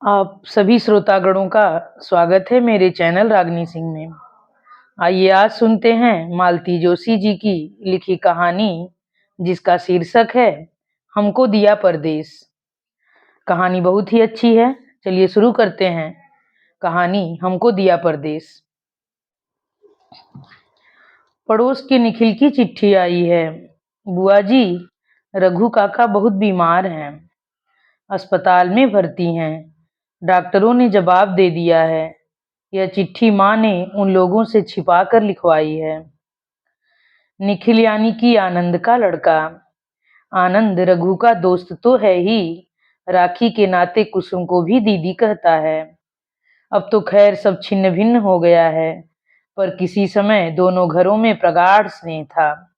आप सभी श्रोतागणों का स्वागत है मेरे चैनल रागनी सिंह में। आइए आज सुनते हैं मालती जोशी जी की लिखी कहानी जिसका शीर्षक है हमको दिया परदेस। कहानी बहुत ही अच्छी है। चलिए शुरू करते हैं। कहानी हमको दिया परदेस। पड़ोस के निखिल की चिट्ठी आई है। बुआ जी, रघु काका बहुत बीमार हैं, अस्पताल में भर्ती हैं। डॉक्टरों ने जवाब दे दिया है। यह चिट्ठी माँ ने उन लोगों से छिपा कर लिखवाई है। निखिल यानी कि आनंद का लड़का। आनंद रघु का दोस्त तो है ही, राखी के नाते कुसुम को भी दीदी कहता है। अब तो खैर सब छिन्न भिन्न हो गया है, पर किसी समय दोनों घरों में प्रगाढ़ स्नेह था।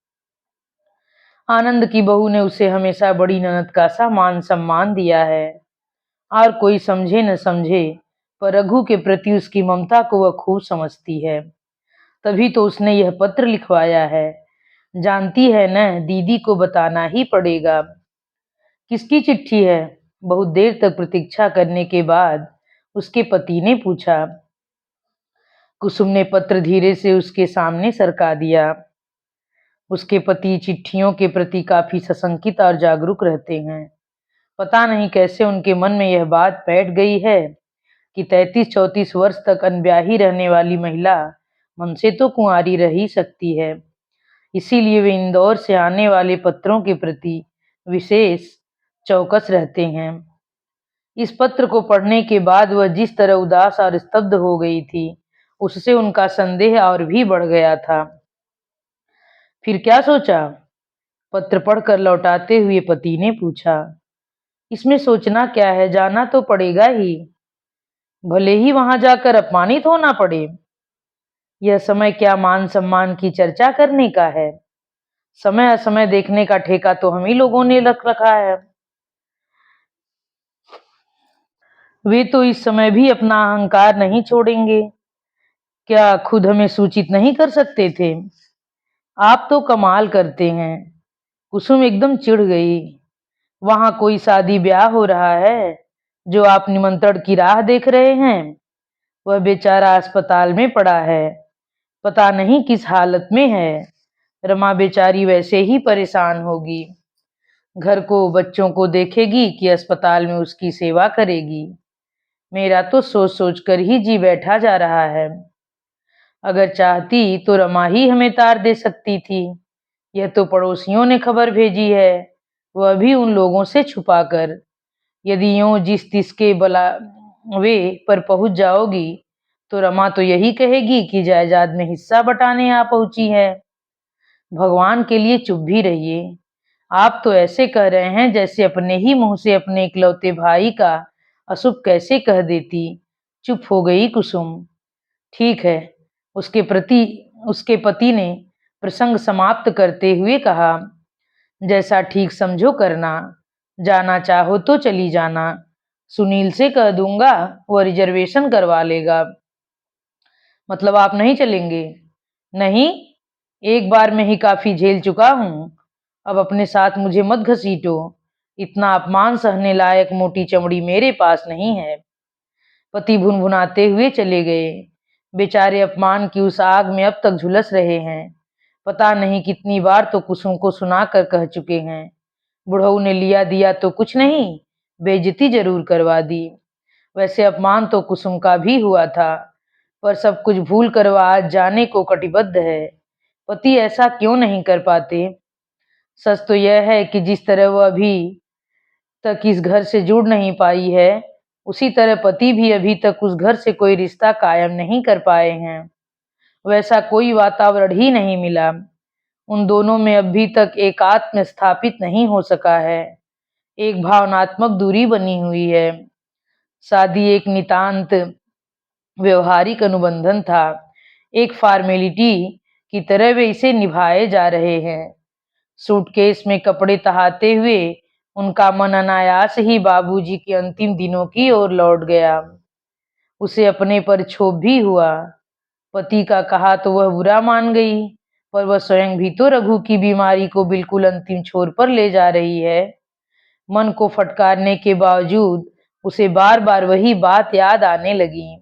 आनंद की बहू ने उसे हमेशा बड़ी ननद का सा मान सम्मान दिया है, और कोई समझे न समझे, पर रघु के प्रति उसकी ममता को वह खूब समझती है। तभी तो उसने यह पत्र लिखवाया है। जानती है न, दीदी को बताना ही पड़ेगा। किसकी चिट्ठी है? बहुत देर तक प्रतीक्षा करने के बाद उसके पति ने पूछा। कुसुम ने पत्र धीरे से उसके सामने सरका दिया। उसके पति चिट्ठियों के प्रति काफी सशंकित और जागरूक रहते हैं। पता नहीं कैसे उनके मन में यह बात बैठ गई है कि 33-34 वर्ष तक अनब्याही रहने वाली महिला मन से तो कुंवारी रह ही सकती है। इसीलिए वे इंदौर से आने वाले पत्रों के प्रति विशेष चौकस रहते हैं। इस पत्र को पढ़ने के बाद वह जिस तरह उदास और स्तब्ध हो गई थी, उससे उनका संदेह और भी बढ़ गया था। फिर क्या सोचा? पत्र पढ़कर लौटाते हुए पति ने पूछा। इसमें सोचना क्या है, जाना तो पड़ेगा ही, भले ही वहां जाकर अपमानित होना पड़े। यह समय क्या मान सम्मान की चर्चा करने का है? समय असमय देखने का ठेका तो हम ही लोगों ने रख रखा है। वे तो इस समय भी अपना अहंकार नहीं छोड़ेंगे। क्या खुद हमें सूचित नहीं कर सकते थे? आप तो कमाल करते हैं। कुसुम एकदम चिढ़ गई। वहां कोई शादी ब्याह हो रहा है जो आप निमंत्रण की राह देख रहे हैं? वह बेचारा अस्पताल में पड़ा है, पता नहीं किस हालत में है। रमा बेचारी वैसे ही परेशान होगी। घर को बच्चों को देखेगी कि अस्पताल में उसकी सेवा करेगी। मेरा तो सोच सोच कर ही जी बैठा जा रहा है। अगर चाहती तो रमा ही हमें तार दे सकती थी। यह तो पड़ोसियों ने खबर भेजी है, वह भी उन लोगों से छुपाकर। यदि यूं जिस तिसके बलावे पर पहुंच जाओगी तो रमा तो यही कहेगी कि जायदाद में हिस्सा बटाने आ पहुंची है। भगवान के लिए चुप भी रहिए। आप तो ऐसे कह रहे हैं जैसे अपने ही मुंह से अपने इकलौते भाई का अशुभ कैसे कह देती। चुप हो गई कुसुम। ठीक है, उसके प्रति उसके पति ने प्रसंग समाप्त करते हुए कहा। जैसा ठीक समझो करना। जाना चाहो तो चली जाना। सुनील से कह दूंगा, वह रिजर्वेशन करवा लेगा। मतलब आप नहीं चलेंगे? नहीं, एक बार में ही काफी झेल चुका हूं। अब अपने साथ मुझे मत घसीटो। इतना अपमान सहने लायक मोटी चमड़ी मेरे पास नहीं है। पति भुनभुनाते हुए चले गए। बेचारे अपमान की उस आग में अब तक झुलस रहे हैं। पता नहीं कितनी बार तो कुसुम को सुनाकर कह चुके हैं। बुढ़ऊ ने लिया दिया तो कुछ नहीं, बेइज्जती जरूर करवा दी। वैसे अपमान तो कुसुम का भी हुआ था, पर सब कुछ भूल कर वह आज जाने को कटिबद्ध है। पति ऐसा क्यों नहीं कर पाते? सच तो यह है कि जिस तरह वह अभी तक इस घर से जुड़ नहीं पाई है, उसी तरह पति भी अभी तक उस घर से कोई रिश्ता कायम नहीं कर पाए हैं। वैसा कोई वातावरण ही नहीं मिला। उन दोनों में अभी तक एकात्म स्थापित नहीं हो सका है। एक भावनात्मक दूरी बनी हुई है। शादी एक नितांत व्यवहारिक अनुबंधन था। एक फॉर्मेलिटी की तरह वे इसे निभाए जा रहे हैं। सूटकेस में कपड़े तहाते हुए उनका मन अनायास ही बाबूजी के अंतिम दिनों की ओर लौट गया। उसे अपने पर क्षोभ भी हुआ। पति का कहा तो वह बुरा मान गई, पर वह स्वयं भी तो रघु की बीमारी को बिल्कुल अंतिम छोर पर ले जा रही है। मन को फटकारने के बावजूद उसे बार बार वही बात याद आने लगी।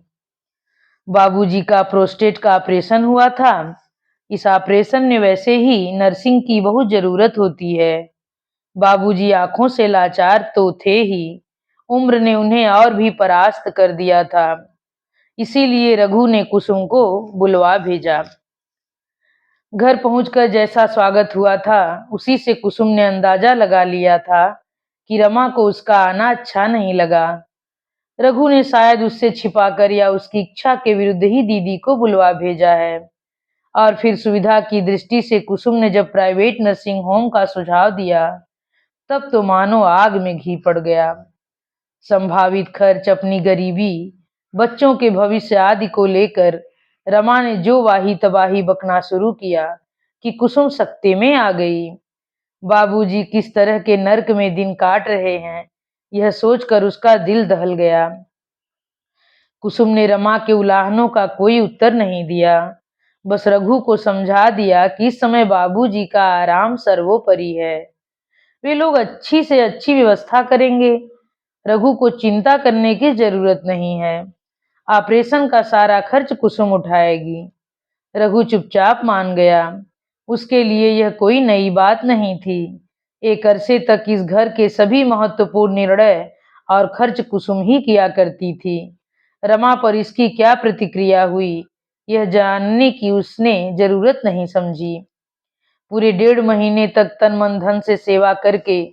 बाबूजी का प्रोस्टेट का ऑपरेशन हुआ था। इस ऑपरेशन में वैसे ही नर्सिंग की बहुत जरूरत होती है। बाबूजी आंखों से लाचार तो थे ही, उम्र ने उन्हें और भी परास्त कर दिया था। इसीलिए रघु ने कुसुम को बुलवा भेजा। घर पहुंचकर जैसा स्वागत हुआ था, उसी से कुसुम ने अंदाजा लगा लिया था कि रमा को उसका आना अच्छा नहीं लगा। रघु ने शायद उससे छिपाकर या उसकी इच्छा के विरुद्ध ही दीदी को बुलवा भेजा है। और फिर सुविधा की दृष्टि से कुसुम ने जब प्राइवेट नर्सिंग होम का सुझाव दिया, तब तो मानो आग में घी पड़ गया। संभावित खर्च, अपनी गरीबी, बच्चों के भविष्य आदि को लेकर रमा ने जो वाही तबाही बकना शुरू किया कि कुसुम सकते में आ गई। बाबूजी किस तरह के नर्क में दिन काट रहे हैं, यह सोचकर उसका दिल दहल गया। कुसुम ने रमा के उलाहनों का कोई उत्तर नहीं दिया, बस रघु को समझा दिया कि इस समय बाबूजी का आराम सर्वोपरि है। वे लोग अच्छी से अच्छी व्यवस्था करेंगे। रघु को चिंता करने की जरूरत नहीं है। ऑपरेशन का सारा खर्च कुसुम उठाएगी। रघु चुपचाप मान गया। उसके लिए यह कोई नई बात नहीं थी। एक अरसे तक इस घर के सभी महत्वपूर्ण निर्णय और खर्च कुसुम ही किया करती थी। रमा पर इसकी क्या प्रतिक्रिया हुई, यह जानने की उसने जरूरत नहीं समझी। पूरे 1.5 महीने तक तन मन धन से सेवा करके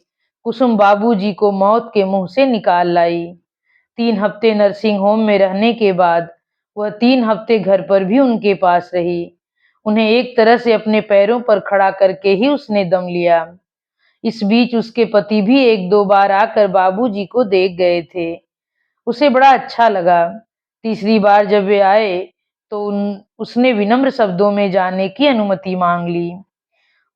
कुसुम बाबूजी को मौत के मुंह से निकाल लाई। 3 हफ्ते नर्सिंग होम में रहने के बाद वह 3 हफ्ते घर पर भी उनके पास रही। उन्हें एक तरह से अपने पैरों पर खड़ा करके ही उसने दम लिया। इस बीच उसके पति भी 1-2 बार आकर बाबूजी को देख गए थे। उसे बड़ा अच्छा लगा। तीसरी बार जब वे आए तो उसने विनम्र शब्दों में जाने की अनुमति मांग ली।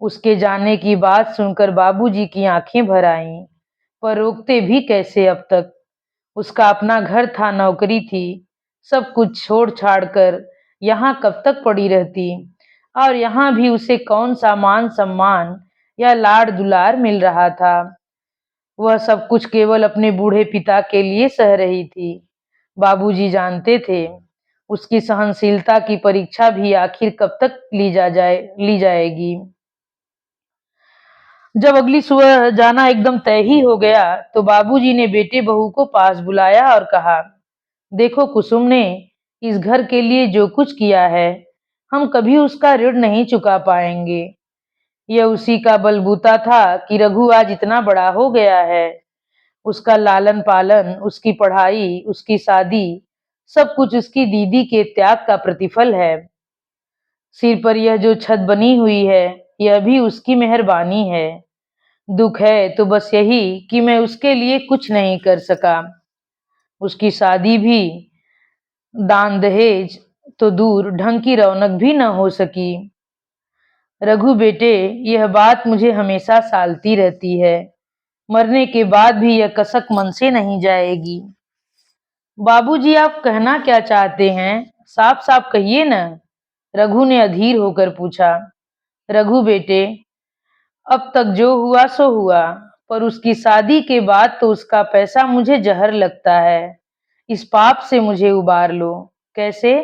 उसके जाने की बात सुनकर बाबूजी की आंखें भर आईं, पर रोकते भी कैसे अब तक। उसका अपना घर था, नौकरी थी, सब कुछ छोड़ छाड़ कर यहाँ कब तक पड़ी रहती। और यहाँ भी उसे कौन सा मान सम्मान या लाड़ दुलार मिल रहा था। वह सब कुछ केवल अपने बूढ़े पिता के लिए सह रही थी। बाबूजी जानते थे उसकी सहनशीलता की परीक्षा भी आखिर कब तक ली जाएगी। जब अगली सुबह जाना एकदम तय ही हो गया, तो बाबूजी ने बेटे बहू को पास बुलाया और कहा, देखो कुसुम ने इस घर के लिए जो कुछ किया है, हम कभी उसका ऋण नहीं चुका पाएंगे। यह उसी का बलबूता था कि रघु आज इतना बड़ा हो गया है। उसका लालन पालन, उसकी पढ़ाई, उसकी शादी, सब कुछ उसकी दीदी के त्याग का प्रतिफल है। सिर पर यह जो छत बनी हुई है, यह भी उसकी मेहरबानी है। दुख है तो बस यही कि मैं उसके लिए कुछ नहीं कर सका। उसकी शादी भी दान दहेज तो दूर, ढंग की रौनक भी न हो सकी। रघु बेटे, यह बात मुझे हमेशा सालती रहती है। मरने के बाद भी यह कसक मन से नहीं जाएगी। बाबूजी, आप कहना क्या चाहते हैं? साफ साफ कहिए न, रघु ने अधीर होकर पूछा। रघु बेटे, अब तक जो हुआ सो हुआ, पर उसकी शादी के बाद तो उसका पैसा मुझे जहर लगता है। इस पाप से मुझे उबार लो। कैसे?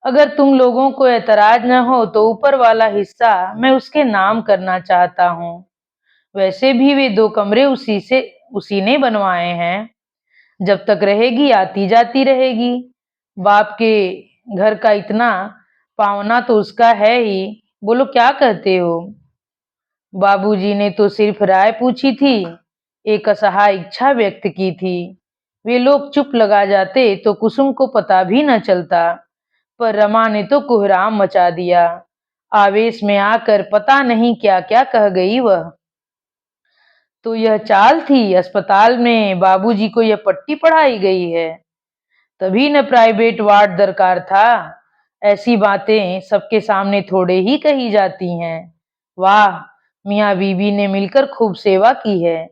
अगर तुम लोगों को एतराज न हो तो ऊपर वाला हिस्सा मैं उसके नाम करना चाहता हूँ। वैसे भी वे 2 कमरे उसी ने बनवाए हैं। जब तक रहेगी आती जाती रहेगी। बाप के घर का इतना पावना तो उसका है ही। बोलो क्या कहते हो? बाबूजी ने तो सिर्फ राय पूछी थी, एक असहाय इच्छा व्यक्त की थी। वे लोग चुप लगा जाते तो कुसुम को पता भी न चलता, पर रमा ने तो कोहराम मचा दिया। आवेश में आकर पता नहीं क्या क्या कह गई वह। तो यह चाल थी, अस्पताल में बाबूजी को यह पट्टी पढ़ाई गई है। तभी न प्राइवेट वार्ड दरकार था। ऐसी बातें सबके सामने थोड़े ही कही जाती हैं। वाह, मियाँ बीवी ने मिलकर खूब सेवा की है।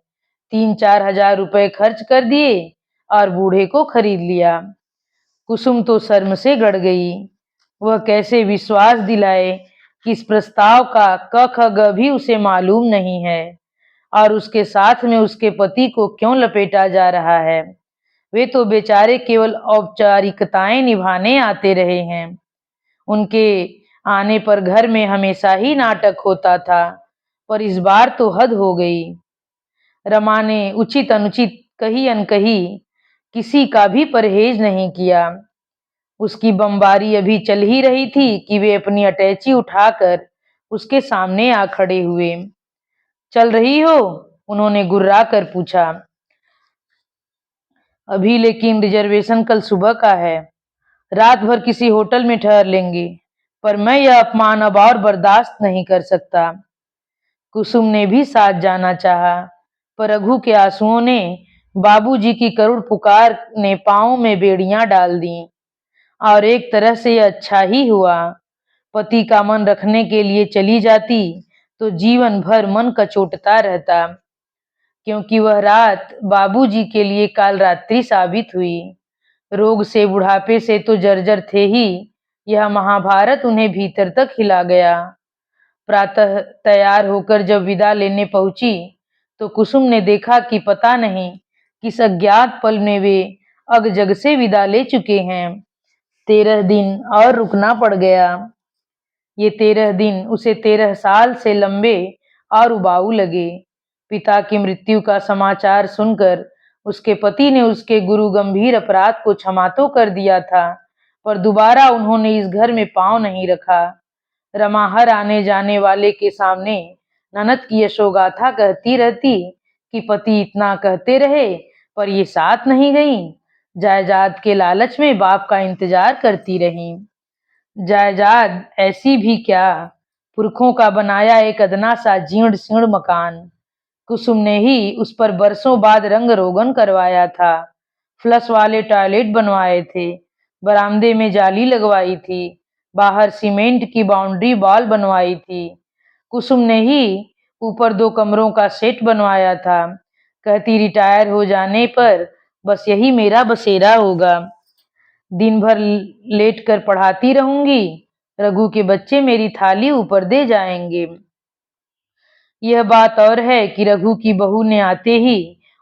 3-4 हजार रुपए खर्च कर दिए और बूढ़े को खरीद लिया। कुसुम तो शर्म से गड़ गई। वह कैसे विश्वास दिलाए कि इस प्रस्ताव का क ख ग भी उसे मालूम नहीं है। और उसके साथ में उसके पति को क्यों लपेटा जा रहा है? वे तो बेचारे केवल औपचारिकताएं निभाने आते रहे हैं। उनके आने पर घर में हमेशा ही नाटक होता था, पर इस बार तो हद हो गई। रमा ने उचित अनुचित कही अनकही किसी का भी परहेज नहीं किया। उसकी बमबारी अभी चल ही रही थी कि वे अपनी अटैची उठाकर उसके सामने आ खड़े हुए। चल रही हो? उन्होंने गुर्रा कर पूछा। अभी, लेकिन रिजर्वेशन कल सुबह का है। रात भर किसी होटल में ठहर लेंगे, पर मैं यह अपमान अब और बर्दाश्त नहीं कर सकता। कुसुम ने भी साथ जाना चाहा, पर रघु के आंसुओं ने, बाबूजी की करुण पुकार ने पांव में बेड़ियां डाल दी। और एक तरह से यह अच्छा ही हुआ। पति का मन रखने के लिए चली जाती तो जीवन भर मन कचोटता रहता, क्योंकि वह रात बाबूजी के लिए काल रात्रि साबित हुई। रोग से, बुढ़ापे से तो जर्जर थे ही, यह महाभारत उन्हें भीतर तक हिला गया। प्रातः तैयार होकर जब विदा लेने पहुंची तो कुसुम ने देखा कि पता नहीं किस अज्ञात पल में वे अग जग से विदा ले चुके हैं। 13 दिन और रुकना पड़ गया। ये 13 दिन उसे 13 साल से लंबे और उबाऊ लगे। पिता की मृत्यु का समाचार सुनकर उसके पति ने उसके गुरु गंभीर अपराध को क्षमा तो कर दिया था, पर दोबारा उन्होंने इस घर में पांव नहीं रखा। रमा हर आने जाने वाले के सामने ननद की यशोगाथा कहती रहती कि पति इतना कहते रहे, पर ये साथ नहीं गई। जायदाद के लालच में बाप का इंतजार करती रही। जायदाद ऐसी भी क्या, पुरखों का बनाया एक अदना सा जीर्ण शीर्ण मकान। कुसुम ने ही उस पर बरसों बाद रंग रोगन करवाया था, फ्लश वाले टॉयलेट बनवाए थे, बरामदे में जाली लगवाई थी, बाहर सीमेंट की बाउंड्री वॉल बनवाई थी। कुसुम ने ही ऊपर 2 कमरों का सेट बनवाया था। कहती रिटायर हो जाने पर बस यही मेरा बसेरा होगा। दिन भर लेट कर पढ़ाती रहूंगी, रघु के बच्चे मेरी थाली ऊपर दे जाएंगे। यह बात और है कि रघु की बहू ने आते ही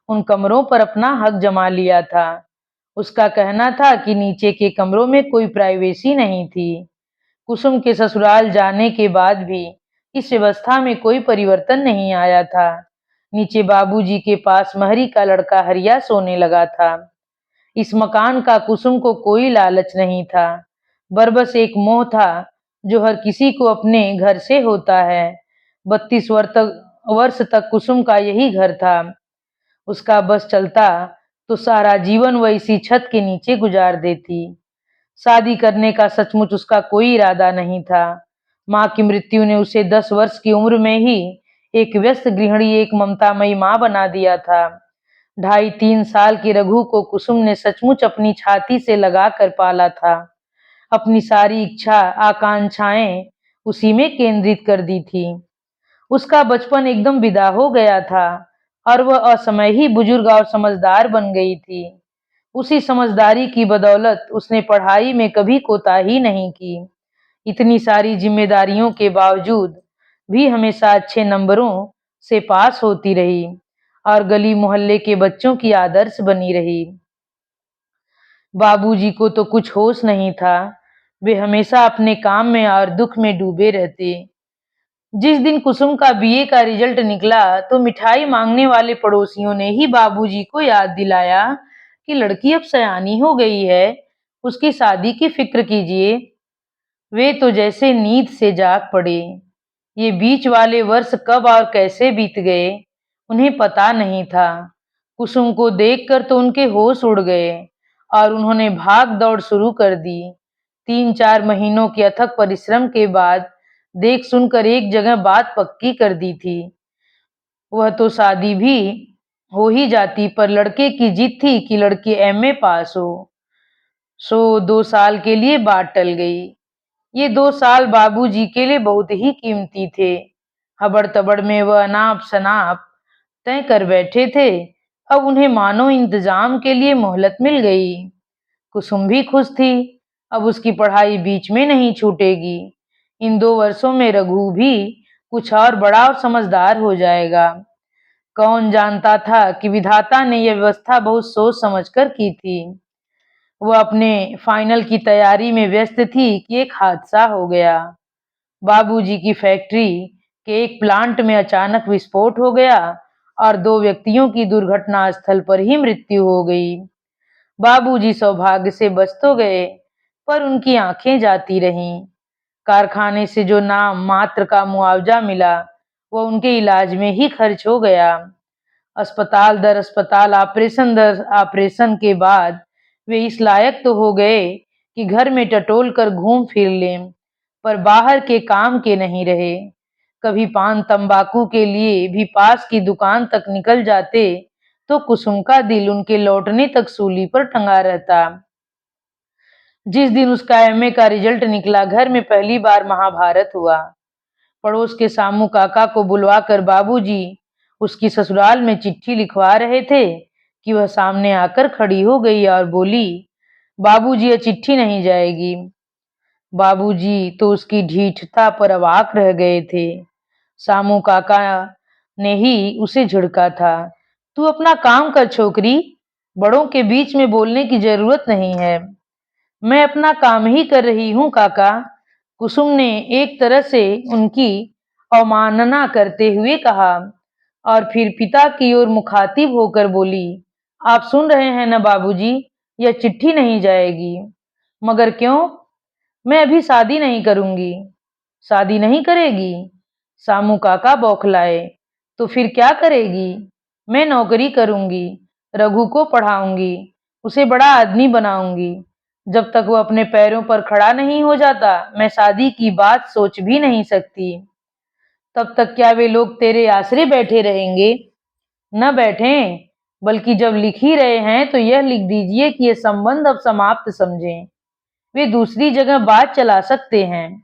उन कमरों पर अपना हक जमा लिया था। उसका कहना था कि नीचे के कमरों में कोई प्राइवेसी नहीं थी। कुसुम के ससुराल जाने के बाद भी इस व्यवस्था में कोई परिवर्तन नहीं आया था। नीचे बाबूजी के पास महरी का लड़का हरिया सोने लगा था। इस मकान का कुसुम को कोई लालच नहीं था, बरबस एक मोह था जो हर किसी को अपने घर से होता है। 32 वर्ष तक कुसुम का यही घर था। उसका बस चलता तो सारा जीवन वह इसी छत के नीचे गुजार देती। शादी करने का सचमुच उसका कोई इरादा नहीं था। माँ की मृत्यु ने उसे 10 वर्ष की उम्र में ही एक व्यस्त गृहिणी, एक ममतामयी माँ बना दिया था। 2.5-3 साल के रघु को कुसुम ने सचमुच अपनी छाती से लगा कर पाला था। अपनी सारी इच्छा आकांक्षाएं उसी में केंद्रित कर दी थी। उसका बचपन एकदम विदा हो गया था और वह असमय ही बुजुर्ग और समझदार बन गई थी। उसी समझदारी की बदौलत उसने पढ़ाई में कभी कोताही नहीं की। इतनी सारी जिम्मेदारियों के बावजूद भी हमेशा अच्छे नंबरों से पास होती रही और गली मोहल्ले के बच्चों की आदर्श बनी रही। बाबूजी को तो कुछ होश नहीं था। वे हमेशा अपने काम में और दुख में डूबे रहते। जिस दिन कुसुम का बीए का रिजल्ट निकला तो मिठाई मांगने वाले पड़ोसियों ने ही बाबूजी को याद दिलाया कि लड़की अब सयानी हो गई है, उसकी शादी की फिक्र कीजिए। वे तो जैसे नींद से जाग पड़े। ये बीच वाले वर्ष कब और कैसे बीत गए उन्हें पता नहीं था। कुसुम को देखकर तो उनके होश उड़ गए और उन्होंने भाग दौड़ शुरू कर दी। 3-4 महीनों के अथक परिश्रम के बाद देख सुनकर एक जगह बात पक्की कर दी थी। वह तो शादी भी हो ही जाती, पर लड़के की जिद थी कि लड़की एमए पास हो। सो 2 साल के लिए बात टल गई। ये 2 साल बाबूजी के लिए बहुत ही कीमती थे। हबड़ तबड़ में वह अनाप शनाप तय कर बैठे थे। अब उन्हें मानो इंतजाम के लिए मोहलत मिल गई। कुसुम भी खुश थी। अब उसकी पढ़ाई बीच में नहीं छूटेगी। इन 2 वर्षों में रघु भी कुछ और बड़ा और समझदार हो जाएगा। कौन जानता था कि विधाता ने यह व्यवस्था बहुत सोच समझकर की थी। वह अपने फाइनल की तैयारी में व्यस्त थी कि एक हादसा हो गया। बाबूजी की फैक्ट्री के एक प्लांट में अचानक विस्फोट हो गया और 2 व्यक्तियों की दुर्घटना स्थल पर ही मृत्यु हो गई। बाबूजी सौभाग्य से बच तो गए, पर उनकी आंखें जाती रहीं। कारखाने से जो नाम मात्र का मुआवजा मिला, वो उनके इलाज में ही खर्च हो गया। अस्पताल दर अस्पताल, ऑपरेशन दर ऑपरेशन के बाद वे इस लायक तो हो गए कि घर में टटोल कर घूम फिर लें, पर बाहर के काम के नहीं रहे। कभी पान तंबाकू के लिए भी पास की दुकान तक निकल जाते, तो कुसुम का दिल उनके लौटने तक सूली पर टंगा रहता। जिस दिन उसका एमए का रिजल्ट निकला, घर में पहली बार महाभारत हुआ। पड़ोस के सामू काका को बुलवाकर बाबूजी उसकी ससुराल में चिट्ठी लिखवा रहे थे कि वह सामने आकर खड़ी हो गई और बोली, बाबूजी ये चिट्ठी नहीं जाएगी। बाबूजी तो उसकी ढीठता पर अवाक रह गए थे। सामू काका ने ही उसे झिड़का था, तू अपना काम कर छोकरी, बड़ों के बीच में बोलने की जरूरत नहीं है। मैं अपना काम ही कर रही हूँ काका, कुसुम ने एक तरह से उनकी अवमानना करते हुए कहा, और फिर पिता की ओर मुखातिब होकर बोली, आप सुन रहे हैं ना बाबूजी, यह चिट्ठी नहीं जाएगी। मगर क्यों? मैं अभी शादी नहीं करूंगी। शादी नहीं करेगी? सामू काका बौखलाए। तो फिर क्या करेगी? मैं नौकरी करूंगी, रघु को पढ़ाऊंगी, उसे बड़ा आदमी बनाऊंगी। जब तक वो अपने पैरों पर खड़ा नहीं हो जाता, मैं शादी की बात सोच भी नहीं सकती। तब तक क्या वे लोग तेरे आसरे बैठे रहेंगे? न बैठें, बल्कि जब लिख ही रहे हैं तो यह लिख दीजिए कि ये संबंध अब समाप्त समझें। वे दूसरी जगह बात चला सकते हैं।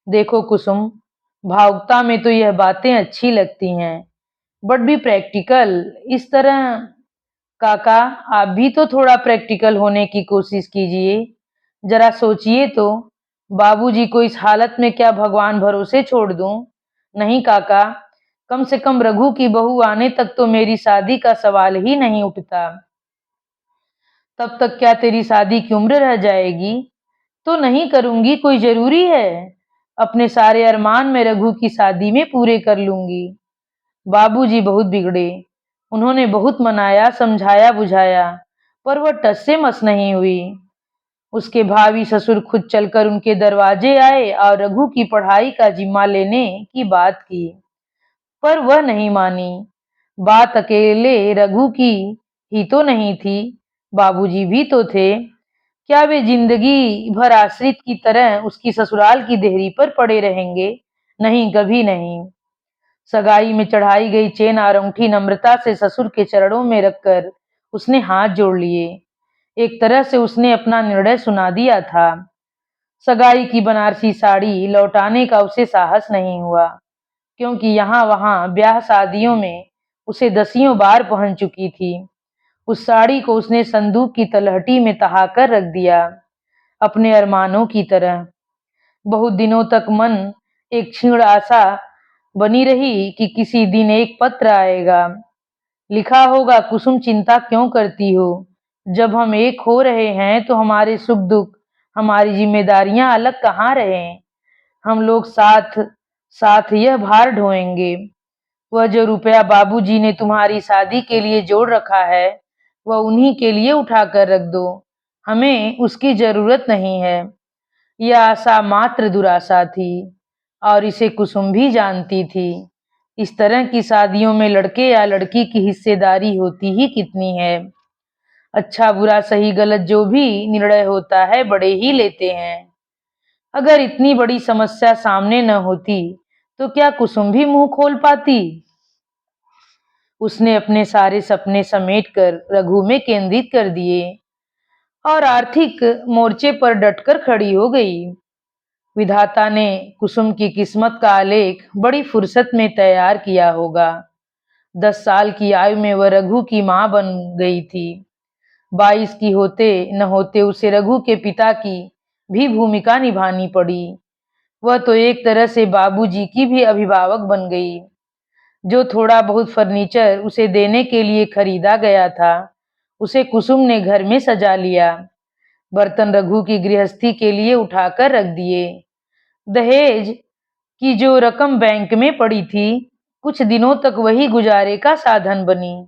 देखो कुसुम, भावुकता में तो यह बातें अच्छी लगती हैं, बट बी प्रैक्टिकल इस तरह। काका, आप भी तो थोड़ा प्रैक्टिकल होने की कोशिश कीजिए। जरा सोचिए तो, बाबूजी को इस हालत में क्या भगवान भरोसे छोड़ दूं? नहीं काका, कम से कम रघु की बहू आने तक तो मेरी शादी का सवाल ही नहीं उठता। तब तक क्या तेरी शादी की उम्र रह जाएगी? तो नहीं करूंगी, कोई जरूरी है? अपने सारे अरमान मैं रघु की शादी में पूरे कर लूंगी। बाबूजी बहुत बिगड़े। उन्होंने बहुत मनाया, समझाया बुझाया, पर वह टस से मस नहीं हुई। उसके भावी ससुर खुद चलकर उनके दरवाजे आए और रघु की पढ़ाई का जिम्मा लेने की बात की, पर वह नहीं मानी। बात अकेले रघु की ही तो नहीं थी, बाबूजी भी तो थे। क्या वे जिंदगी भर आश्रित की तरह उसकी ससुराल की देहरी पर पड़े रहेंगे? नहीं, कभी नहीं। सगाई में चढ़ाई गई चेन और अंगूठी नम्रता से ससुर के चरणों में रखकर उसने हाथ जोड़ लिए। एक तरह से उसने अपना निर्णय सुना दिया था। सगाई की बनारसी साड़ी लौटाने का उसे साहस नहीं हुआ, क्योंकि यहाँ वहाँ ब्याह शादियों में उसे दसियों बार पहन चुकी थी। उस साड़ी को उसने संदूक की तलहटी में तहा कर रख दिया, अपने अरमानों की तरह। बहुत दिनों तक मन एक क्षीण आशा बनी रही कि किसी दिन एक पत्र आएगा, लिखा होगा, कुसुम चिंता क्यों करती हो? जब हम एक हो रहे हैं तो हमारे सुख दुख, हमारी जिम्मेदारियां अलग कहाँ रहे? हम लोग साथ साथ यह भार ढोएंगे। वह जो रुपया बाबूजी ने तुम्हारी शादी के लिए जोड़ रखा है, वह उन्हीं के लिए उठा कर रख दो। हमें उसकी जरूरत नहीं है। यह आशा मात्र दुराशा थी, और इसे कुसुम भी जानती थी। इस तरह की शादियों में लड़के या लड़की की हिस्सेदारी होती ही कितनी है। अच्छा बुरा सही गलत जो भी निर्णय होता है, बड़े ही लेते हैं। अगर इतनी बड़ी समस्या सामने न होती, तो क्या कुसुम भी मुंह खोल पाती? उसने अपने सारे सपने समेटकर रघु में केंद्रित कर दिए और आर्थिक मोर्चे पर डटकर खड़ी हो गई। विधाता ने कुसुम की किस्मत का आलेख बड़ी फुर्सत में तैयार किया होगा। 10 साल की आयु में वह रघु की मां बन गई थी। 22 की होते न होते उसे रघु के पिता की भी भूमिका निभानी पड़ी। वह तो एक तरह से बाबूजी की भी अभिभावक बन गई। जो थोड़ा बहुत फर्नीचर उसे देने के लिए खरीदा गया था, उसे कुसुम ने घर में सजा लिया। बर्तन रघु की गृहस्थी के लिए उठाकर रख दिए। दहेज की जो रकम बैंक में पड़ी थी, कुछ दिनों तक वही गुजारे का साधन बनी।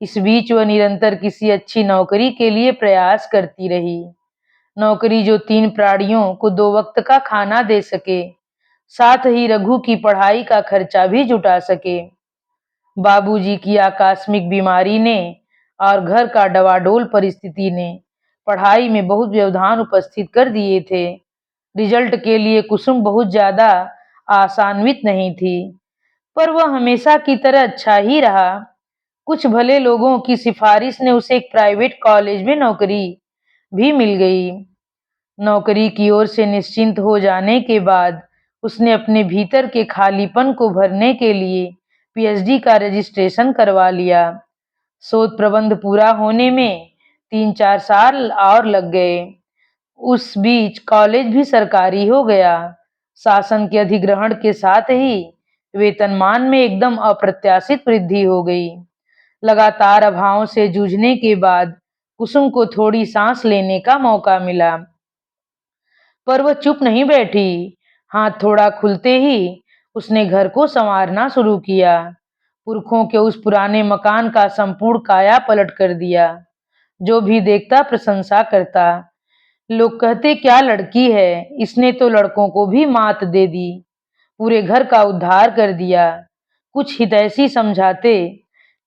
इस बीच वह निरंतर किसी अच्छी नौकरी के लिए प्रयास करती रही। नौकरी जो 3 प्राणियों को 2 वक्त का खाना दे सके, साथ ही रघु की पढ़ाई का खर्चा भी जुटा सके। बाबूजी की आकस्मिक बीमारी ने और घर का डवाडोल परिस्थिति ने पढ़ाई में बहुत व्यवधान उपस्थित कर दिए थे। रिजल्ट के लिए कुसुम बहुत ज्यादा आशान्वित नहीं थी, पर वह हमेशा की तरह अच्छा ही रहा। कुछ भले लोगों की सिफारिश ने उसे एक प्राइवेट कॉलेज में नौकरी भी मिल गई। नौकरी की ओर से निश्चिंत हो जाने के बाद उसने अपने भीतर के खालीपन को भरने के लिए पीएचडी का रजिस्ट्रेशन करवा लिया। शोध प्रबंध पूरा होने में 3-4 साल और लग गए। उस बीच कॉलेज भी सरकारी हो गया। शासन के अधिग्रहण के साथ ही वेतनमान में एकदम अप्रत्याशित वृद्धि हो गई। लगातार अभावों से जूझने के बाद कुसुम को थोड़ी सांस लेने का मौका मिला, पर वह चुप नहीं बैठी। हाथ थोड़ा खुलते ही उसने घर को संवारना शुरू किया। पुरखों के उस पुराने मकान का संपूर्ण काया पलट कर दिया। जो भी देखता प्रशंसा करता। लोग कहते, क्या लड़की है, इसने तो लड़कों को भी मात दे दी, पूरे घर का उद्धार कर दिया। कुछ हितैषी समझाते,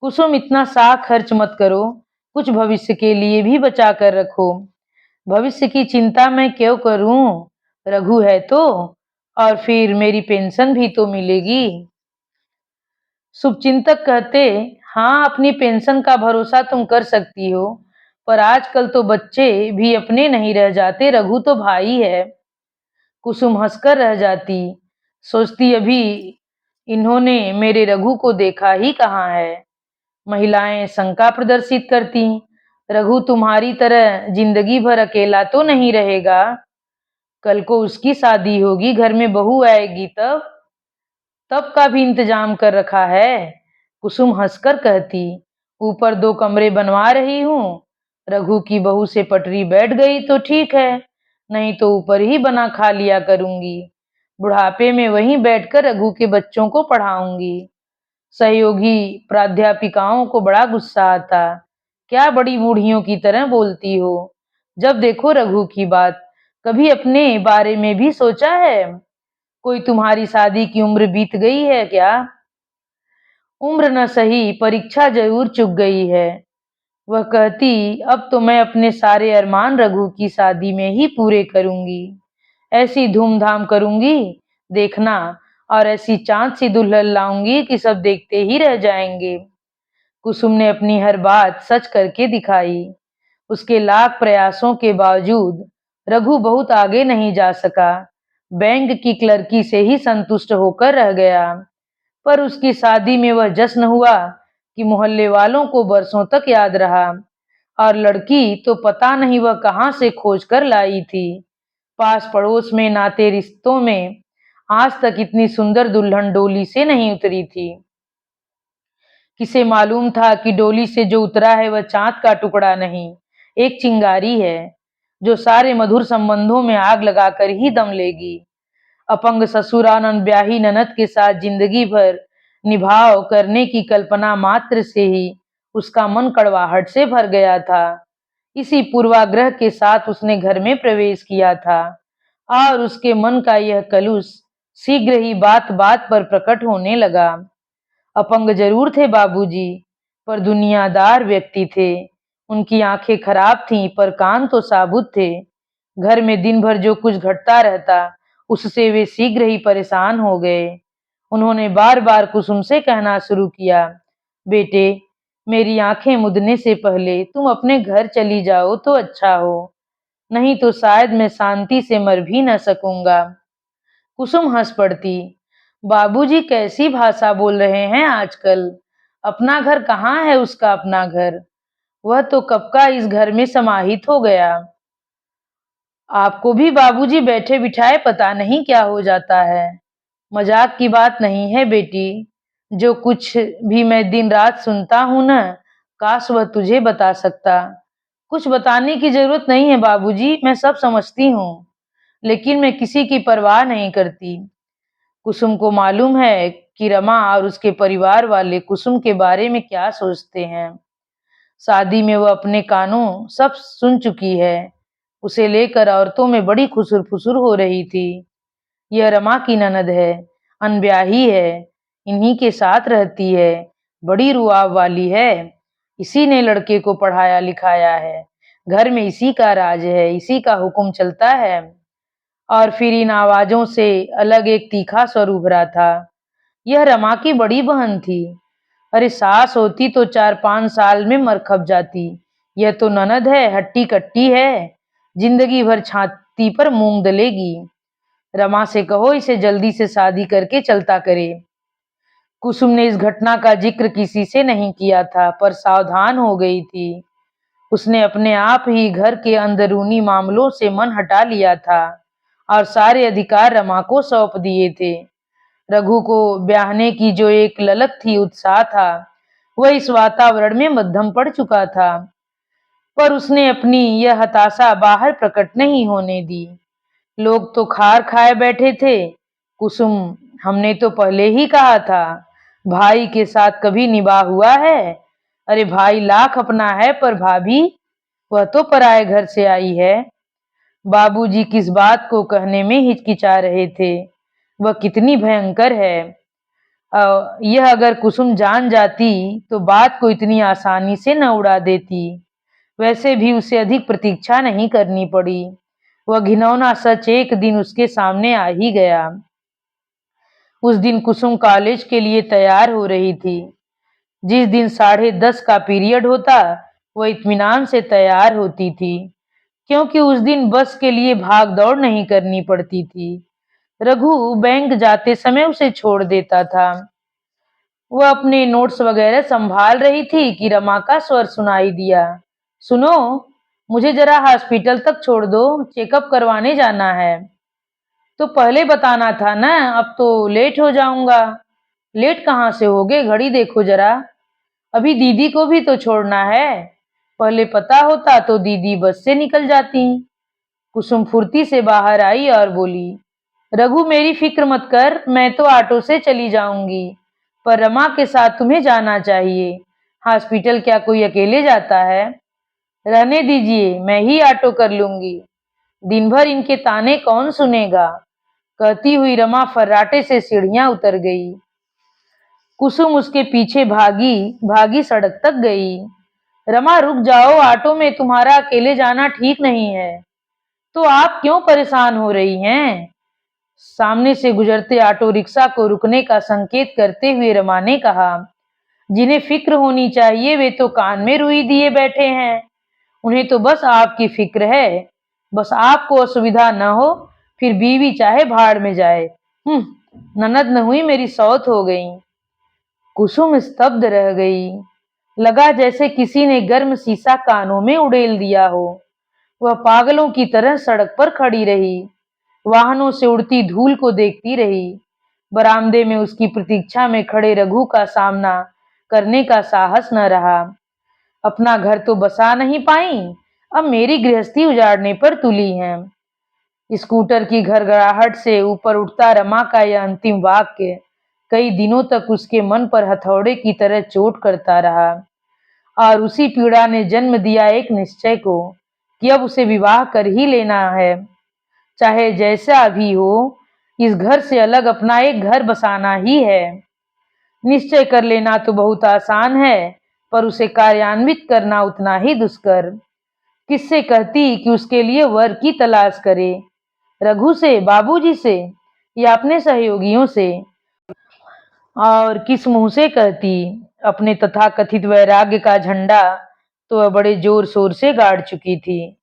कुसुम इतना सा खर्च मत करो, कुछ भविष्य के लिए भी बचा कर रखो। भविष्य की चिंता मैं क्यों करूं, रघु है तो, और फिर मेरी पेंशन भी तो मिलेगी। शुभचिंतक कहते, हाँ अपनी पेंशन का भरोसा तुम कर सकती हो, पर आजकल तो बच्चे भी अपने नहीं रह जाते, रघु तो भाई है। कुसुम हंसकर रह जाती, सोचती अभी इन्होंने मेरे रघु को देखा ही कहाँ है। महिलाएं शंका प्रदर्शित करती, रघु तुम्हारी तरह जिंदगी भर अकेला तो नहीं रहेगा, कल को उसकी शादी होगी, घर में बहू आएगी, तब तब का भी इंतजाम कर रखा है। कुसुम हंसकर कहती, ऊपर 2 कमरे बनवा रही हूँ, रघु की बहू से पटरी बैठ गई तो ठीक है, नहीं तो ऊपर ही बना खा लिया करूंगी। बुढ़ापे में वहीं बैठकर रघु के बच्चों को पढ़ाऊंगी। सहयोगी प्राध्यापिकाओं को बड़ा गुस्सा आता, क्या बड़ी बूढ़ियों की तरह बोलती हो, जब देखो रघु की बात, कभी अपने बारे में भी सोचा है? कोई तुम्हारी शादी की उम्र बीत गई है क्या? उम्र न सही, परीक्षा जरूर चुक गई है। वह कहती, अब तो मैं अपने सारे अरमान रघु की शादी में ही पूरे करूंगी। ऐसी धूमधाम करूंगी, देखना, और ऐसी चांद सी दुल्हन लाऊंगी कि सब देखते ही रह जाएंगे। कुसुम ने अपनी हर बात सच करके दिखाई। उसके लाख प्रयासों के बावजूद रघु बहुत आगे नहीं जा सका। बैंक की क्लर्की से ही संतुष्ट होकर रह गया। पर उसकी शादी में वह जश्न हुआ कि मोहल्ले वालों को बरसों तक याद रहा। और लड़की तो पता नहीं वह कहाँ से खोज कर लाई थी। पास पड़ोस में, नाते रिश्तों में आज तक इतनी सुंदर दुल्हन डोली से नहीं उतरी थी। किसे मालूम था कि डोली से जो उतरा है वह चांद का टुकड़ा नहीं, एक चिंगारी है, जो सारे मधुर संबंधों में आग लगाकर ही दम लेगी। अपंग ससुराल अनब्याही ननद के साथ जिंदगी भर निभाव करने की कल्पना मात्र से ही उसका मन कड़वाहट से भर गया था। इसी पूर्वाग्रह के साथ उसने घर में प्रवेश किया था, और उसके मन का यह कलुष शीघ्र ही बात बात पर प्रकट होने लगा। अपंग जरूर थे बाबूजी, पर दुनियादार व्यक्ति थे। उनकी आंखें खराब थीं, पर कान तो साबुत थे। घर में दिन भर जो कुछ घटता रहता, उससे वे शीघ्र ही परेशान हो गए। उन्होंने बार बार कुसुम से कहना शुरू किया, बेटे, मेरी आंखें मुदने से पहले तुम अपने घर चली जाओ तो अच्छा हो, नहीं तो शायद मैं शांति से मर भी न सकूंगा। कुसुम हंस पड़ती, बाबूजी कैसी भाषा बोल रहे हैं आजकल, अपना घर कहाँ है उसका अपना घर, वह तो कब का इस घर में समाहित हो गया। आपको भी बाबूजी बैठे बिठाए पता नहीं क्या हो जाता है। मजाक की बात नहीं है बेटी, जो कुछ भी मैं दिन रात सुनता हूँ ना, काश वह तुझे बता सकता। कुछ बताने की जरूरत नहीं है बाबूजी, मैं सब समझती हूँ, लेकिन मैं किसी की परवाह नहीं करती। कुसुम को मालूम है कि रमा और उसके परिवार वाले कुसुम के बारे में क्या सोचते हैं। शादी में वह अपने कानों सब सुन चुकी है। उसे लेकर औरतों में बड़ी खुसुर-फुसुर हो रही थी। यह रमा की ननद है, अनब्याही है, इन्हीं के साथ रहती है, बड़ी रुआब वाली है। इसी ने लड़के को पढ़ाया लिखाया है, घर में इसी का राज है, इसी का हुक्म चलता है। और फिर इन आवाजों से अलग एक तीखा स्वर उभरा था। यह रमा की बड़ी बहन थी। अरे सास होती तो 4-5 साल में मर खप जाती। यह तो ननद है, हट्टी कट्टी है, जिंदगी भर छाती पर मूंग दलेगी। रमा से कहो इसे जल्दी से शादी करके चलता करे। कुसुम ने इस घटना का जिक्र किसी से नहीं किया था, पर सावधान हो गई थी। उसने अपने आप ही घर के अंदरूनी मामलों से मन हटा लिया था और सारे अधिकार रमा को सौंप दिए थे। रघु को ब्याहने की जो एक ललक थी, उत्साह था, वह इस वातावरण में मद्धम पड़ चुका था। पर उसने अपनी यह हताशा बाहर प्रकट नहीं होने दी। लोग तो खार खाए बैठे थे। कुसुम, हमने तो पहले ही कहा था, भाई के साथ कभी निभाह हुआ है? अरे भाई लाख अपना है, पर भाभी, वह तो पराए घर से आई है। बाबूजी किस बात को कहने में हिचकिचा रहे थे। वह कितनी भयंकर है। यह अगर कुसुम जान जाती तो बात को इतनी आसानी से न उड़ा देती। वैसे भी उसे अधिक प्रतीक्षा नहीं करनी पड़ी। वह घिनौना सच एक दिन उसके सामने आ ही गया। उस दिन कुसुम कॉलेज के लिए तैयार हो रही थी। जिस दिन 10:30 का पीरियड होता, वह इत्मीनान से तैयार होती थी, क्योंकि उस दिन बस के लिए भाग दौड़ नहीं करनी पड़ती थी। रघु बैंक जाते समय उसे छोड़ देता था। वह अपने नोट्स वगैरह संभाल रही थी कि रमा का स्वर सुनाई दिया। सुनो, मुझे जरा हॉस्पिटल तक छोड़ दो, चेकअप करवाने जाना है। तो पहले बताना था ना, अब तो लेट हो जाऊंगा। लेट कहाँ से होगे, घड़ी देखो जरा। अभी दीदी को भी तो छोड़ना है। पहले पता होता तो दीदी बस से निकल जाती। कुसुम फुर्ती से बाहर आई और बोली, रघु मेरी फिक्र मत कर, मैं तो ऑटो से चली जाऊंगी, पर रमा के साथ तुम्हें जाना चाहिए। हॉस्पिटल क्या कोई अकेले जाता है? रहने दीजिए, मैं ही ऑटो कर लूंगी। दिन भर इनके ताने कौन सुनेगा? कहती हुई रमा फर्राटे से सीढ़ियां उतर गई। कुसुम उसके पीछे भागी भागी सड़क तक गई। रमा रुक जाओ, ऑटो में तुम्हारा अकेले जाना ठीक नहीं है। तो आप क्यों परेशान हो रही हैं? सामने से गुजरते ऑटो रिक्शा को रुकने का संकेत करते हुए रमा ने कहा, जिन्हें फिक्र होनी चाहिए वे तो कान में रुई दिए बैठे हैं। उन्हें तो बस आपकी फिक्र है। बस आपको असुविधा न हो, फिर बीवी चाहे भाड़ में जाए। ननद न हुई मेरी सौत हो गई। कुसुम स्तब्ध रह गई। लगा जैसे किसी ने गर्म शीशा कानों में उड़ेल दिया हो। वह पागलों की तरह सड़क पर खड़ी रही, वाहनों से उड़ती धूल को देखती रही। बरामदे में उसकी प्रतीक्षा में खड़े रघु का सामना करने का साहस न रहा। अपना घर तो बसा नहीं पाई, अब मेरी गृहस्थी उजाड़ने पर तुली हैं। स्कूटर की घरघराहट से ऊपर उठता रमा का यह अंतिम वाक्य कई दिनों तक उसके मन पर हथौड़े की तरह चोट करता रहा, और उसी पीड़ा ने जन्म दिया एक निश्चय को कि अब उसे विवाह कर ही लेना है, चाहे जैसा भी हो। इस घर से अलग अपना एक घर बसाना ही है। निश्चय कर लेना तो बहुत आसान है, पर उसे कार्यान्वित करना उतना ही दुष्कर। किससे कहती कि उसके लिए वर की तलाश करे? रघु से, बाबूजी से, या अपने सहयोगियों से? और किस मुंह से कहती? अपने तथाकथित वैराग्य का झंडा तो वह बड़े जोर शोर से गाड़ चुकी थी।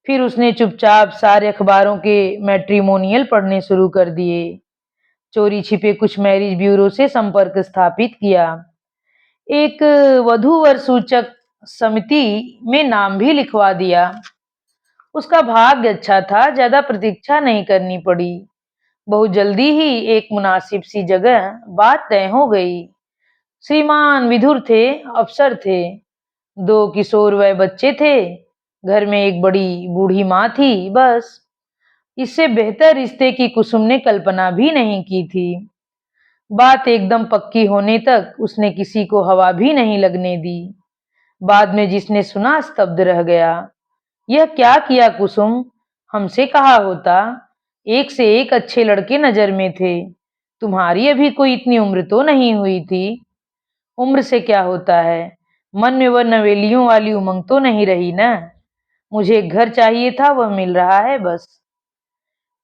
फिर उसने चुपचाप सारे अखबारों के मैट्रिमोनियल पढ़ने शुरू कर दिए। चोरी छिपे कुछ मैरिज ब्यूरो से संपर्क स्थापित किया। एक वधू वर सूचक समिति में नाम भी लिखवा दिया। उसका भाग्य अच्छा था, ज्यादा प्रतीक्षा नहीं करनी पड़ी। बहुत जल्दी ही एक मुनासिब सी जगह बात तय हो गई। श्रीमान विधुर थे, अफसर थे, दो किशोर वय बच्चे थे, घर में एक बड़ी बूढ़ी माँ थी। बस इससे बेहतर रिश्ते की कुसुम ने कल्पना भी नहीं की थी। बात एकदम पक्की होने तक उसने किसी को हवा भी नहीं लगने दी। बाद में जिसने सुना स्तब्ध रह गया। यह क्या किया कुसुम? हमसे कहा होता। एक से एक अच्छे लड़के नजर में थे। तुम्हारी अभी कोई इतनी उम्र तो नहीं हुई थी। उम्र से क्या होता है, मन में वह नवेलियों वाली उमंग तो नहीं रही ना। मुझे एक घर चाहिए था, वह मिल रहा है बस।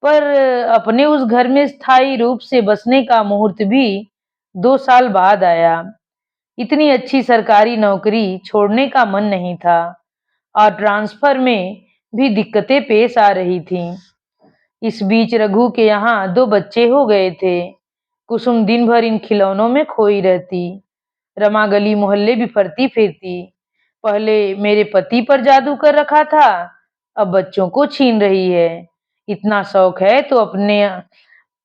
पर अपने उस घर में स्थायी रूप से बसने का मुहूर्त भी 2 साल बाद आया। इतनी अच्छी सरकारी नौकरी छोड़ने का मन नहीं था और ट्रांसफर में भी दिक्कतें पेश आ रही थीं। इस बीच रघु के यहाँ 2 बच्चे हो गए थे। कुसुम दिन भर इन खिलौनों में खोई रहती। रमा गली मोहल्ले बिफरती फिरती। पहले मेरे पति पर जादू कर रखा था, अब बच्चों को छीन रही है। इतना शौक है तो अपने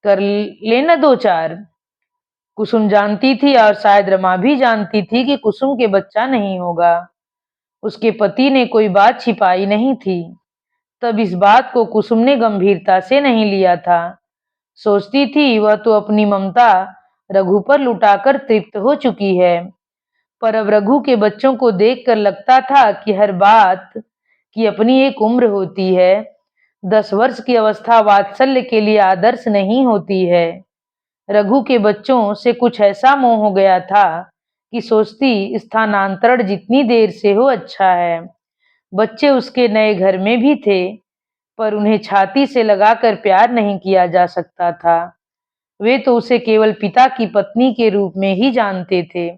कर लेना 2 4। कुसुम जानती थी और शायद रमा भी जानती थी कि कुसुम के बच्चा नहीं होगा। उसके पति ने कोई बात छिपाई नहीं थी। तब इस बात को कुसुम ने गंभीरता से नहीं लिया था। सोचती थी वह तो अपनी ममता रघु पर लुटाकर तृप्त हो चुकी है। पर अब रघु के बच्चों को देखकर लगता था कि हर बात की अपनी एक उम्र होती है। 10 वर्ष की अवस्था वात्सल्य के लिए आदर्श नहीं होती है। रघु के बच्चों से कुछ ऐसा मोह हो गया था कि सोचती स्थानांतरण जितनी देर से हो अच्छा है। बच्चे उसके नए घर में भी थे, पर उन्हें छाती से लगाकर प्यार नहीं किया जा सकता था। वे तो उसे केवल पिता की पत्नी के रूप में ही जानते थे।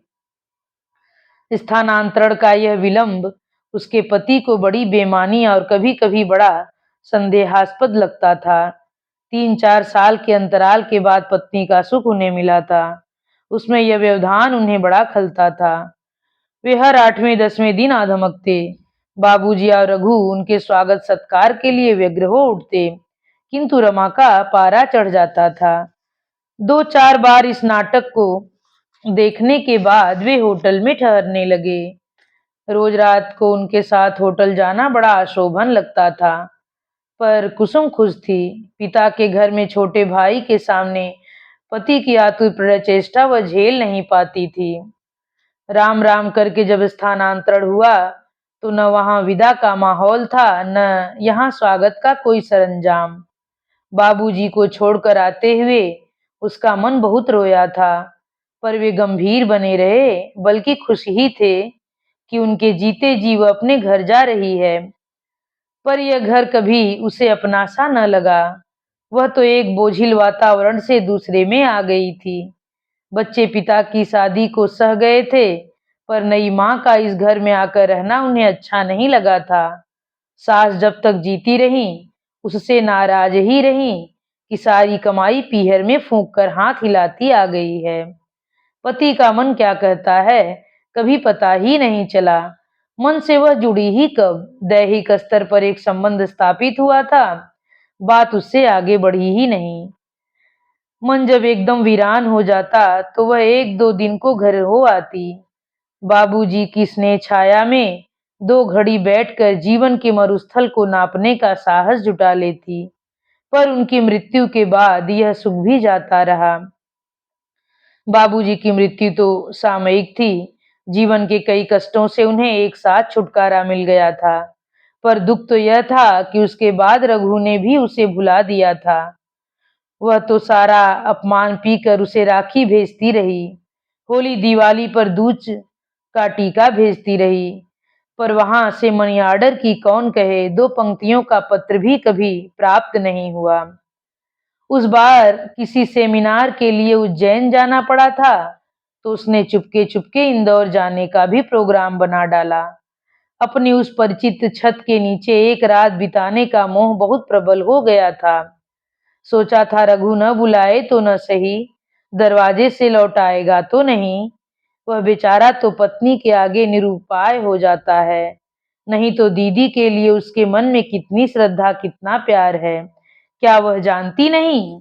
स्थानांतरण का यह विलंब उसके पति को बड़ी बेमानी और कभी-कभी बड़ा संदेहास्पद लगता था। 3 4 साल के अंतराल के बाद पत्नी का सुख उन्हें मिला था। उसमें यह व्यवधान उन्हें बड़ा खलता था। वे हर 8वें 10वें दिन आधमकते। बाबूजी और रघु उनके स्वागत सत्कार के लिए व्यग्र हो उठते, किंतु रमा का पारा चढ़ जाता था। 2 4 बार इस नाटक को देखने के बाद वे होटल में ठहरने लगे। रोज रात को उनके साथ होटल जाना बड़ा अशोभन लगता था। पर कुसुम खुश थी। पिता के घर में छोटे भाई के सामने पति की आतुर प्रचेष्टा वह झेल नहीं पाती थी। राम राम करके जब स्थानांतरण हुआ तो न वहां विदा का माहौल था, न यहाँ स्वागत का कोई सरंजाम। बाबूजी को छोड़कर आते हुए उसका मन बहुत रोया था, पर वे गंभीर बने रहे, बल्कि खुश ही थे कि उनके जीते जी वह अपने घर जा रही है। पर यह घर कभी उसे अपना सा न लगा। वह तो एक बोझिल वातावरण से दूसरे में आ गई थी। बच्चे पिता की शादी को सह गए थे, पर नई माँ का इस घर में आकर रहना उन्हें अच्छा नहीं लगा था। सास जब तक जीती रही उससे नाराज ही रही कि सारी कमाई पीहर में फूंक कर हाथ हिलाती आ गई है। पति का मन क्या कहता है कभी पता ही नहीं चला। मन से वह जुड़ी ही कब। दैहिक स्तर पर एक संबंध स्थापित हुआ था, बात उससे आगे बढ़ी ही नहीं। मन जब एकदम वीरान हो जाता तो वह 1 2 दिन को घर हो आती। बाबूजी की स्नेह छाया में 2 घड़ी बैठकर जीवन के मरुस्थल को नापने का साहस जुटा लेती। पर उनकी मृत्यु के बाद यह सुख भी जाता रहा। बाबूजी की मृत्यु तो सामयिक थी। जीवन के कई कष्टों से उन्हें एक साथ छुटकारा मिल गया था। पर दुख तो यह था कि उसके बाद रघु ने भी उसे भुला दिया था। वह तो सारा अपमान पीकर उसे राखी भेजती रही, होली दिवाली पर दूज का टीका भेजती रही, पर वहां से मनी आर्डर की कौन कहे 2 पंक्तियों का पत्र भी कभी प्राप्त नहीं हुआ। उस बार किसी सेमिनार के लिए उज्जैन जाना पड़ा था, तो उसने चुपके चुपके इंदौर जाने का भी प्रोग्राम बना डाला। अपनी उस परिचित छत के नीचे एक रात बिताने का मोह बहुत प्रबल हो गया था। सोचा था रघु न बुलाए तो न सही, दरवाजे से लौट आएगा तो नहीं। वह बेचारा तो पत्नी के आगे निरुपाय हो जाता है। नहीं तो दीदी के लिए उसके मन में कितनी श्रद्धा कितना प्यार है, क्या वह जानती नहीं?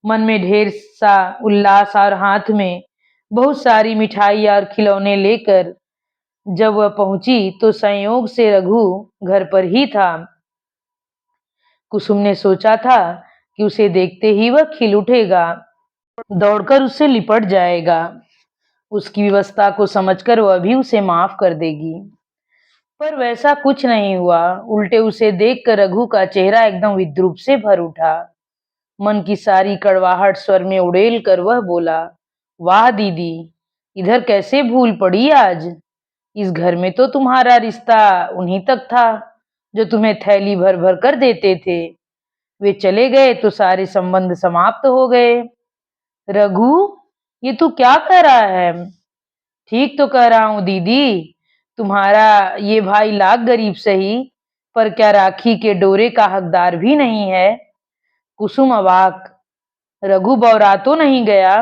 मन में ढेर सा उल्लास और हाथ में बहुत सारी मिठाई और खिलौने लेकर जब वह पहुंची तो संयोग से रघु घर पर ही था। कुसुम ने सोचा था कि उसे देखते ही वह खिल उठेगा, दौड़कर उससे लिपट जाएगा, उसकी व्यवस्था को समझकर वह भी उसे माफ कर देगी। पर वैसा कुछ नहीं हुआ। उल्टे उसे देखकर रघु का चेहरा एकदम विद्रूप से भर उठा। मन की सारी कड़वाहट स्वर में उड़ेल कर वह बोला, वाह दीदी, इधर कैसे भूल पड़ी आज। इस घर में तो तुम्हारा रिश्ता उन्हीं तक था जो तुम्हें थैली भर भर कर देते थे। वे चले गए तो सारे संबंध समाप्त हो गए। रघु, ये तू क्या कह रहा है। ठीक तो कह रहा हूँ दीदी, तुम्हारा ये भाई लाख गरीब सही, पर क्या राखी के डोरे का हकदार भी नहीं है। कुसुम अवाक। रघु बौरा तो नहीं गया।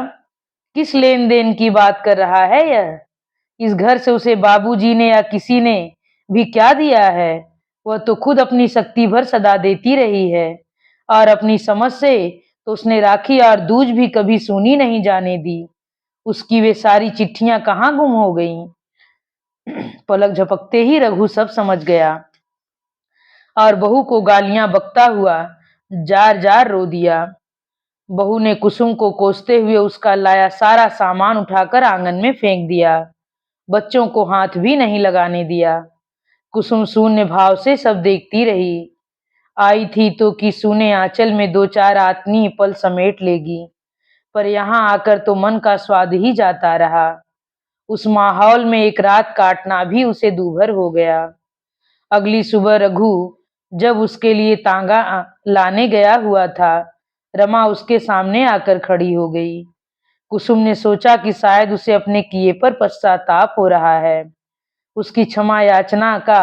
किस लेन देन की बात कर रहा है यह। इस घर से उसे बाबूजी ने या किसी ने भी क्या दिया है। वह तो खुद अपनी शक्ति भर सदा देती रही है, और अपनी समझ से तो उसने राखी और दूज भी कभी सुनी नहीं जाने दी। उसकी वे सारी चिट्ठियां कहाँ गुम हो गईं। पलक झपकते ही रघु सब समझ गया और बहू को गालियां बकता हुआ जार जार रो दिया। बहू ने कुसुम को कोसते हुए उसका लाया सारा सामान उठाकर आंगन में फेंक दिया। बच्चों को हाथ भी नहीं लगाने दिया। कुसुम शून्य भाव से सब देखती रही। आई थी तो कि सूने आंचल में दो चार आत्मीय पल समेट लेगी, पर यहाँ आकर तो मन का स्वाद ही जाता रहा। उस माहौल में एक रात काटना भी उसे दूभर हो गया। अगली सुबह रघु जब उसके लिए तांगा लाने गया हुआ था, रमा उसके सामने आकर खड़ी हो गई। कुसुम ने सोचा कि शायद उसे अपने किए पर पश्चाताप हो रहा है। उसकी क्षमा याचना का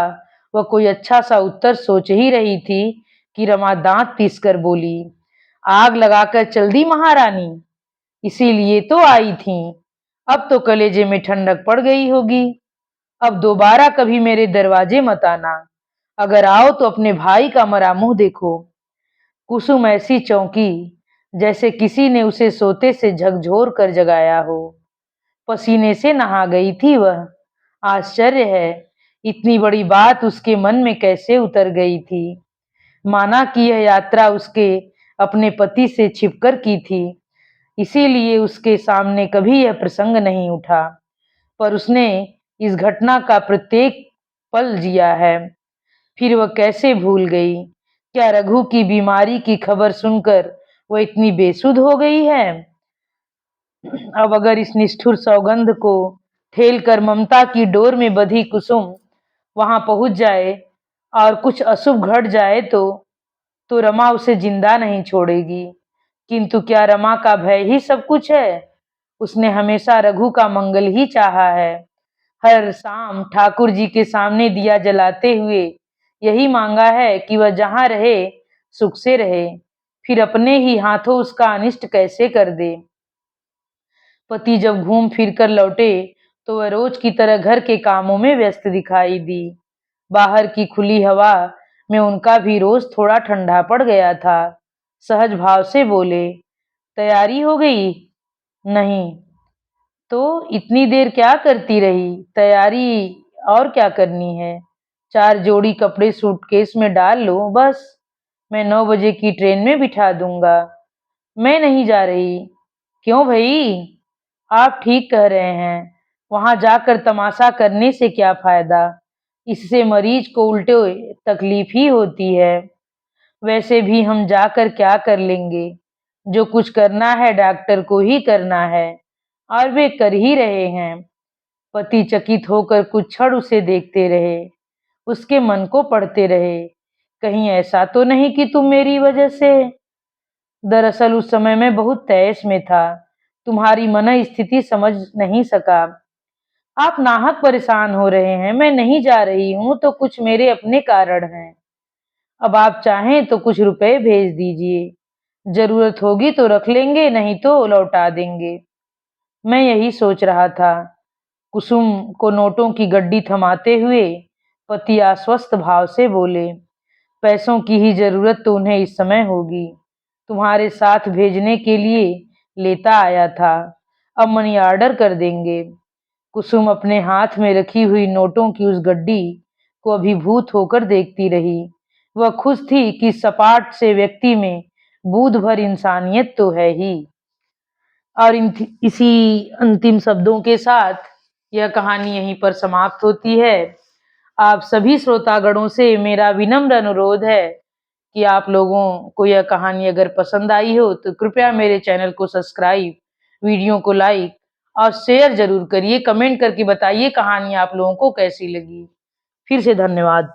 वह कोई अच्छा सा उत्तर सोच ही रही थी कि रमा दांत पीसकर बोली, आग लगाकर चल दी महारानी, इसीलिए तो आई थी। अब तो कलेजे में ठंडक पड़ गई होगी। अब दोबारा कभी मेरे दरवाजे मत आना। अगर आओ तो अपने भाई का मरा मुंह देखो। कुसुम ऐसी चौंकी जैसे किसी ने उसे सोते से झकझोर कर जगाया हो। पसीने से नहा गई थी वह। आश्चर्य है, इतनी बड़ी बात उसके मन में कैसे उतर गई थी। माना कि यह यात्रा उसके अपने पति से छिपकर की थी, इसीलिए उसके सामने कभी यह प्रसंग नहीं उठा। पर उसने इस घटना का प्रत्येक पल जिया है। फिर वह कैसे भूल गई। क्या रघु की बीमारी की खबर सुनकर वह इतनी बेसुध हो गई है। अब अगर इस निष्ठुर सौगंध को ठेल कर ममता की डोर में बंधी कुसुम वहां पहुंच जाए और कुछ अशुभ घट जाए तो रमा उसे जिंदा नहीं छोड़ेगी। किंतु क्या रमा का भय ही सब कुछ है। उसने हमेशा रघु का मंगल ही चाहा है। हर शाम ठाकुर जी के सामने दिया जलाते हुए यही मांगा है कि वह जहां रहे सुख से रहे, फिर अपने ही हाथों उसका अनिष्ट कैसे कर दे। पति जब घूम फिर कर लौटे तो वह रोज की तरह घर के कामों में व्यस्त दिखाई दी। बाहर की खुली हवा में उनका भी रोज थोड़ा ठंडा पड़ गया था। सहज भाव से बोले, तैयारी हो गई। नहीं तो इतनी देर क्या करती रही। तैयारी और क्या करनी है। चार जोड़ी कपड़े सूटकेस में डाल लो बस। मैं 9 बजे की ट्रेन में बिठा दूंगा। मैं नहीं जा रही। क्यों भाई। आप ठीक कह रहे हैं। वहां जाकर तमाशा करने से क्या फायदा। इससे मरीज को उल्टे तकलीफ ही होती है। वैसे भी हम जाकर क्या कर लेंगे। जो कुछ करना है डॉक्टर को ही करना है, और वे कर ही रहे हैं। पति चकित होकर कुछ क्षण उसे देखते रहे, उसके मन को पढ़ते रहे। कहीं ऐसा तो नहीं कि तुम मेरी वजह से। दरअसल उस समय मैं बहुत तैश में था, तुम्हारी मन स्थिति समझ नहीं सका। आप नाहक परेशान हो रहे हैं। मैं नहीं जा रही हूं तो कुछ मेरे अपने कारण हैं। अब आप चाहें तो कुछ रुपए भेज दीजिए। जरूरत होगी तो रख लेंगे, नहीं तो लौटा देंगे। मैं यही सोच रहा था। कुसुम को नोटों की गड्डी थमाते हुए पति आश्वस्त भाव से बोले, पैसों की ही जरूरत तो उन्हें इस समय होगी। तुम्हारे साथ भेजने के लिए लेता आया था। अब मनी ऑर्डर कर देंगे। कुसुम अपने हाथ में रखी हुई नोटों की उस गड्डी को अभिभूत होकर देखती रही। वह खुश थी कि सपाट से व्यक्ति में बूंद भर इंसानियत तो है ही। और इसी अंतिम शब्दों के साथ यह कहानी यहीं पर समाप्त होती है। आप सभी श्रोतागणों से मेरा विनम्र अनुरोध है कि आप लोगों को यह कहानी अगर पसंद आई हो तो कृपया मेरे चैनल को सब्सक्राइब, वीडियो को लाइक और शेयर जरूर करिए। कमेंट करके बताइए कहानी आप लोगों को कैसी लगी। फिर से धन्यवाद।